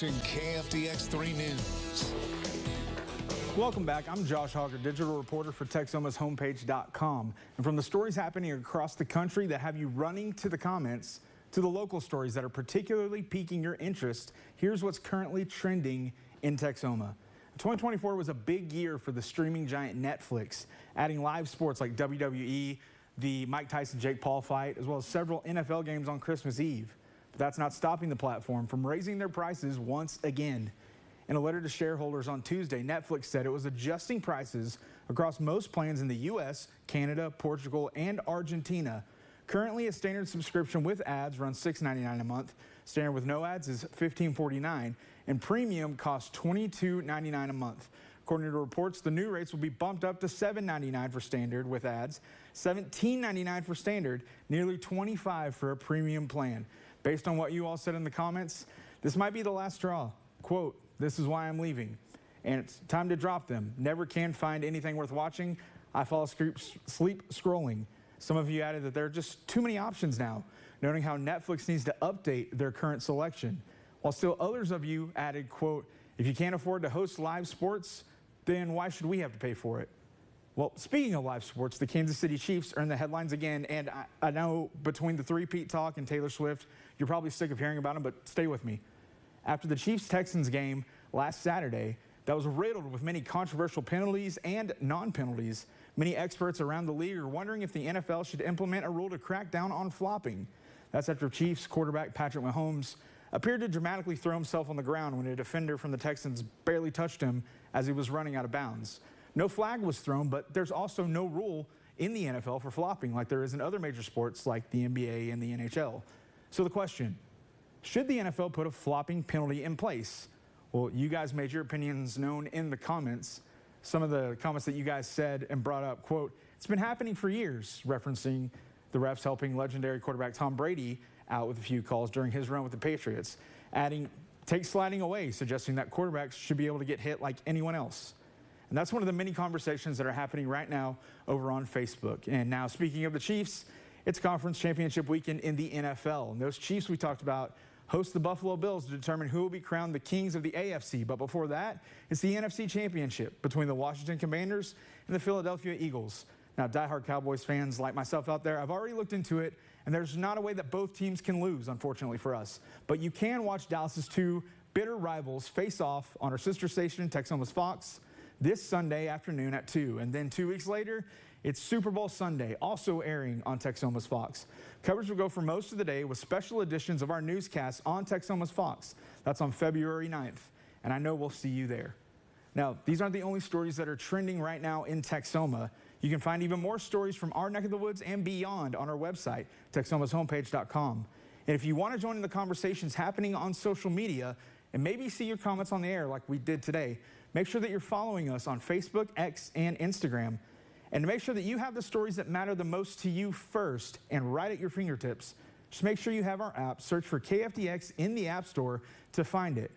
watching KFDX 3 News. Welcome back. I'm Josh Hogger, digital reporter for Texomashomepage.com. And from the stories happening across the country that have you running to the comments, to the local stories that are particularly piquing your interest, here's what's currently trending in Texoma. 2024 was a big year for the streaming giant Netflix, adding live sports like WWE, the Mike Tyson-Jake Paul fight, as well as several NFL games on Christmas Eve. But that's not stopping the platform from raising their prices once again. In a letter to shareholders on Tuesday, Netflix said it was adjusting prices across most plans in the U.S., Canada, Portugal, and Argentina. Currently, a standard subscription with ads runs $6.99 a month. Standard with no ads is $15.49, and premium costs $22.99 a month. According to reports, the new rates will be bumped up to $7.99 for standard with ads, $17.99 for standard, nearly $25 for a premium plan. Based on what you all said in the comments, this might be the last straw. Quote, "This is why I'm leaving, and it's time to drop them. Never can find anything worth watching. I fall asleep scrolling." Some of you added that there are just too many options now, noting how Netflix needs to update their current selection. While still others of you added, quote, "If you can't afford to host live sports, then why should we have to pay for it?" Well, speaking of live sports, the Kansas City Chiefs are in the headlines again, and I know between the three-peat talk and Taylor Swift, you're probably sick of hearing about them, but stay with me. After the Chiefs-Texans game last Saturday, that was riddled with many controversial penalties and non-penalties, many experts around the league are wondering if the NFL should implement a rule to crack down on flopping. That's after Chiefs quarterback Patrick Mahomes appeared to dramatically throw himself on the ground when a defender from the Texans barely touched him as he was running out of bounds. No flag was thrown, but there's also no rule in the NFL for flopping like there is in other major sports like the NBA and the NHL. So the question, should the NFL put a flopping penalty in place? Well, you guys made your opinions known in the comments. Some of the comments that you guys said and brought up, quote, "It's been happening for years," referencing the refs helping legendary quarterback Tom Brady out with a few calls during his run with the Patriots. Adding, "Take sliding away," suggesting that quarterbacks should be able to get hit like anyone else. And that's one of the many conversations that are happening right now over on Facebook. And now, speaking of the Chiefs, it's conference championship weekend in the NFL. And those Chiefs we talked about host the Buffalo Bills to determine who will be crowned the kings of the AFC. But before that, it's the NFC Championship between the Washington Commanders and the Philadelphia Eagles. Now, diehard Cowboys fans like myself out there, I've already looked into it, and there's not a way that both teams can lose, unfortunately for us. But you can watch Dallas's two bitter rivals face off on our sister station, Texoma's Fox, this Sunday afternoon at 2. And then 2 weeks later, it's Super Bowl Sunday, also airing on Texoma's Fox. Coverage will go for most of the day with special editions of our newscasts on Texoma's Fox. That's on February 9th, and I know we'll see you there. Now, these aren't the only stories that are trending right now in Texoma. You can find even more stories from our neck of the woods and beyond on our website, Texomashomepage.com. And if you want to join in the conversations happening on social media and maybe see your comments on the air like we did today, make sure that you're following us on Facebook, X, and Instagram. And to make sure that you have the stories that matter the most to you first and right at your fingertips, just make sure you have our app. Search for KFDX in the App Store to find it.